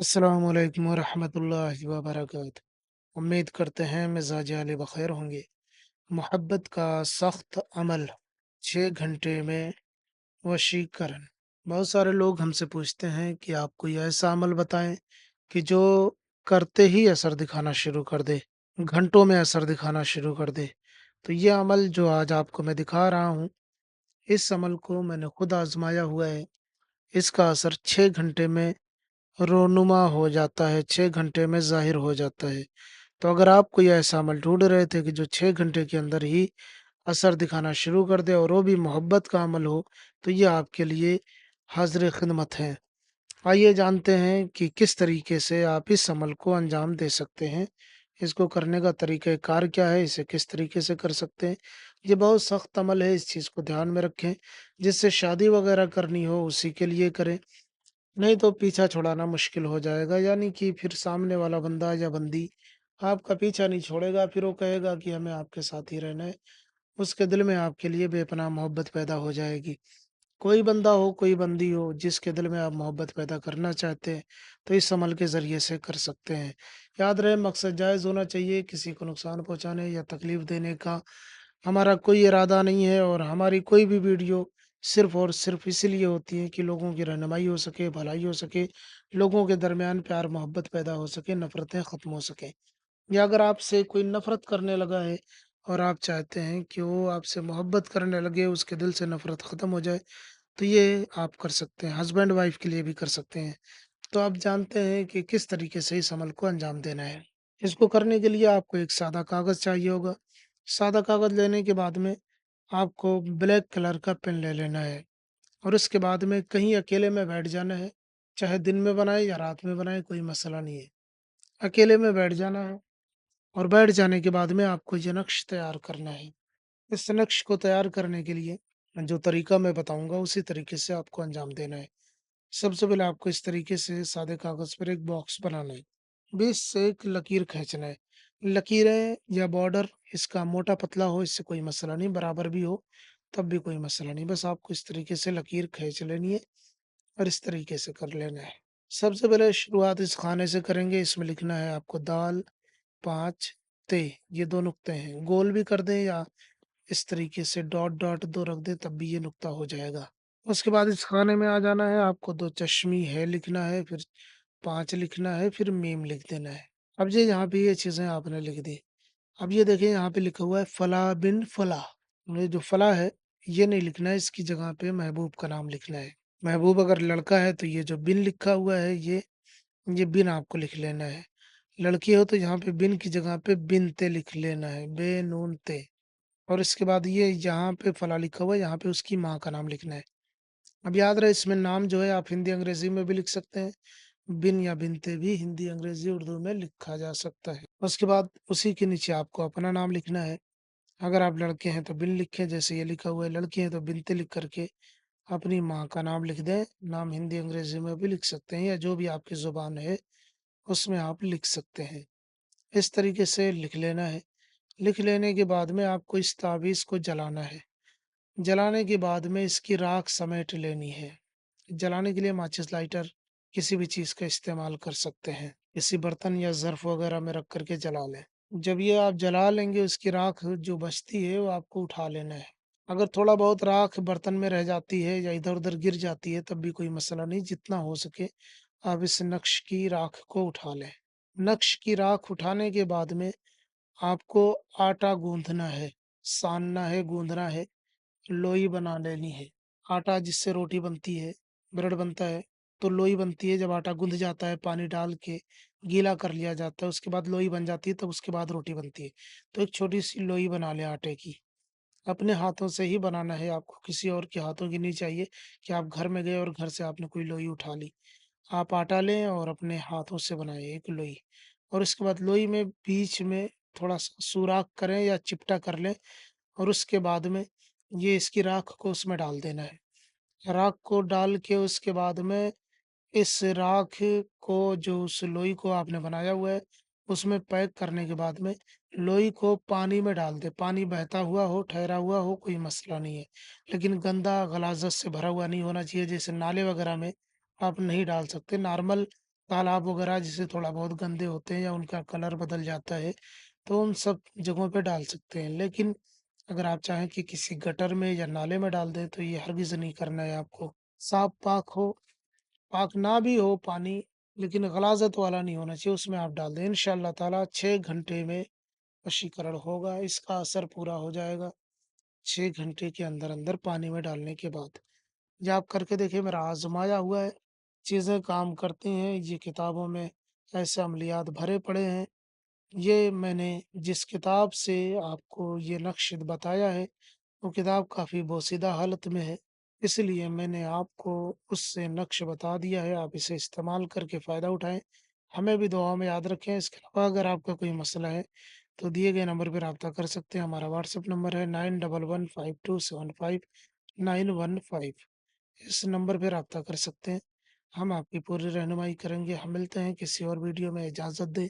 अस्सलाम वालेकुम वरहमतुल्लाहि वबरकातुहू। उम्मीद करते हैं मिजाज आले बखैर होंगे। मोहब्बत का सख्त अमल 6 घंटे में वशीकरण। बहुत सारे लोग हमसे पूछते हैं कि आप कोई ऐसा अमल बताएं कि जो करते ही असर दिखाना शुरू कर दे, घंटों में असर दिखाना शुरू कर दे। तो ये अमल जो आज आपको मैं दिखा रहा हूँ, इस अमल को मैंने खुद आजमाया हुआ है। इसका असर 6 घंटे में रोनुमा हो जाता है, 6 घंटे में ज़ाहिर हो जाता है। तो अगर आप कोई ऐसा अमल ढूँढ रहे थे कि जो 6 घंटे के अंदर ही असर दिखाना शुरू कर दे और वो भी मोहब्बत का अमल हो, तो ये आपके लिए हाज़िर ख़िदमत है। आइए जानते हैं कि किस तरीके से आप इस अमल को अंजाम दे सकते हैं। इसको करने का तरीक़ाकार क्या है, इसे किस तरीके से कर सकते हैं। ये बहुत सख्त अमल है, इस चीज़ को ध्यान में रखें। जिससे शादी वग़ैरह करनी हो उसी के लिए करें। नहीं तो पीछा छुड़ाना मुश्किल हो जाएगा, यानी कि फिर सामने वाला बंदा या बंदी आपका पीछा नहीं छोड़ेगा, फिर वो कहेगा कि हमें आपके साथ ही रहना है। उसके दिल में आपके लिए बेपनाह मोहब्बत पैदा हो जाएगी। कोई बंदा हो, कोई बंदी हो, जिसके दिल में आप मोहब्बत पैदा करना चाहते हैं, तो इस अमल के ज़रिए से कर सकते हैं। याद रहे मकसद जायज़ होना चाहिए, किसी को नुकसान पहुँचाने या तकलीफ़ देने का हमारा कोई इरादा नहीं है और हमारी कोई भी वीडियो सिर्फ़ और सिर्फ़ इसीलिए होती है कि लोगों की रहनुमाई हो सके, भलाई हो सके, लोगों के दरमियान प्यार मोहब्बत पैदा हो सके, नफ़रतें ख़त्म हो सकें। या अगर आपसे कोई नफ़रत करने लगा है और आप चाहते हैं कि वो आपसे मोहब्बत करने लगे, उसके दिल से नफ़रत ख़त्म हो जाए, तो ये आप कर सकते हैं। हस्बैंड वाइफ़ के लिए भी कर सकते हैं। तो आप जानते हैं कि किस तरीके से इस अमल को अंजाम देना है। इसको करने के लिए आपको एक सादा कागज़ चाहिए होगा। सादा कागज़ लेने के बाद में आपको ब्लैक कलर का पेन ले लेना है और उसके बाद में कहीं अकेले में बैठ जाना है। चाहे दिन में बनाएँ या रात में बनाएँ, कोई मसला नहीं है। अकेले में बैठ जाना है और बैठ जाने के बाद में आपको ये नक्श तैयार करना है। इस नक्श को तैयार करने के लिए जो तरीका मैं बताऊँगा उसी तरीके से आपको अंजाम देना है। सबसे पहले आपको इस तरीके से सादे कागज़ पर एक बॉक्स बनाना है। बीच से एक लकीर खींचना है। लकीरें या बॉर्डर इसका मोटा-पतला हो इससे कोई मसला नहीं, बराबर भी हो तब भी कोई मसला नहीं। बस आपको इस तरीके से लकीर खींच लेनी है और इस तरीके से कर लेना है। सबसे पहले शुरुआत इस खाने से करेंगे, इसमें लिखना है आपको दाल 5 ते, ये 2 नुक्ते हैं। गोल भी कर दें या इस तरीके से डॉट-डॉट 2 रख दें तब भी ये नुक्ता हो जाएगा। उसके बाद इस खाने में आ जाना है, आपको 2 चश्मी है लिखना है, फिर 5 लिखना है, फिर मीम लिख देना है। अब ये यहाँ पे ये चीज़ें आपने लिख दी। अब ये देखिए यहाँ पे लिखा हुआ है फलाह बिन फलाह। ये जो फलाह है, ये नहीं लिखना है, इसकी जगह पे महबूब का नाम लिखना है। महबूब अगर लड़का है तो ये जो बिन लिखा हुआ है ये बिन आपको लिख लेना है। लड़की हो तो यहाँ पे बिन की जगह पे बिनते लिख लेना है, बे नून ते। और इसके बाद ये यहाँ पे फलाह लिखा हुआ है, यहाँ पे उसकी माँ का नाम लिखना है। अब याद रहे इसमें नाम जो है आप हिंदी अंग्रेजी में भी लिख सकते हैं। बिन या बिनते भी हिंदी, अंग्रेजी, उर्दू में लिखा जा सकता है। उसके बाद उसी के नीचे आपको अपना नाम लिखना है। अगर आप लड़के हैं तो बिन लिखें, जैसे ये लिखा हुआ है, लड़की हैं तो बिनते लिख करके अपनी माँ का नाम लिख दें। नाम हिंदी, अंग्रेजी में भी लिख सकते हैं या जो भी आपकी ज़ुबान है उसमें आप लिख सकते हैं। इस तरीके से लिख लेना है। लिख लेने के बाद में आपको इस ताबीज़ को जलाना है। जलाने के बाद में इसकी राख समेट लेनी है। जलाने के लिए माचिस लाइटर किसी भी चीज़ का इस्तेमाल कर सकते हैं। किसी बर्तन या ज़र्फ़ वग़ैरह में रख कर के जला लें। जब ये आप जला लेंगे उसकी राख जो बचती है वो आपको उठा लेना है। अगर थोड़ा बहुत राख बर्तन में रह जाती है या इधर-उधर गिर जाती है तब भी कोई मसला नहीं, जितना हो सके आप इस नक्श की राख को उठा लें। नक्श की राख उठाने के बाद में आपको आटा गूँथना है, सानना है, गूँथना है, लोई बना लेनी है। आटा जिससे रोटी बनती है, ब्रेड बनता है, तो लोई बनती है जब आटा गूँथ जाता है, पानी डाल के गीला कर लिया जाता है, उसके बाद लोई बन जाती है, तब उसके बाद रोटी बनती है। तो एक छोटी-सी लोई बना लें आटे की। अपने हाथों से ही बनाना है, आपको किसी और के हाथों की नहीं चाहिए कि आप घर में गए और घर से आपने कोई लोई उठा ली। आप आटा लें और अपने हाथों से बनाएँ एक लोई और उसके बाद लोई में बीच में थोड़ा-सा सुराख करें या चिपटा कर लें और उसके बाद में ये इसकी राख को उसमें डाल देना है। राख को डाल के उसके बाद में इस राख को जो उस लोई को आपने बनाया हुआ है, उसमें पैक करने के बाद में लोई को पानी में डाल दें। पानी बहता हुआ हो, ठहरा हुआ हो, कोई मसला नहीं है। लेकिन गंदा गलाज़त से भरा हुआ नहीं होना चाहिए, जैसे नाले वगैरह में आप नहीं डाल सकते। नॉर्मल तालाब वगैरह जैसे थोड़ा बहुत गंदे होते हैं या उनका कलर बदल जाता है, तो उन सब जगहों पे डाल सकते हैं। लेकिन अगर आप चाहें कि किसी गटर में या नाले में डाल दें, तो ये हरगिज़ नहीं करना है आपको। साफ-पाक हो, पाक ना भी हो पानी, लेकिन गलाज़त वाला नहीं होना चाहिए, उसमें आप डाल दें। इंशाअल्लाह ताला 6 घंटे में वशीकरण होगा, इसका असर पूरा हो जाएगा 6 घंटे के अंदर-अंदर पानी में डालने के बाद। ये आप करके देखिए, मेरा आज़माया हुआ है, चीज़ें काम करती हैं, ये किताबों में ऐसे अमलियात भरे पड़े हैं। ये मैंने जिस किताब से आपको ये नक्श बताया है, वो किताब काफ़ी बोसीदा हालत में है, इसलिए मैंने आपको उससे नक्श बता दिया है, आप इसे इस्तेमाल करके फ़ायदा उठाएँ। हमें भी दुआओं में याद रखें। इसके अलावा अगर आपका कोई मसला है, तो दिए गए नंबर पे राब्ता कर सकते हैं। हमारा व्हाट्सएप नंबर है 9115275915। इस नंबर पे राब्ता कर सकते हैं। हम आपकी पूरी रहनुमाई करेंगे। हम मिलते हैं किसी और वीडियो में, इजाज़त दें।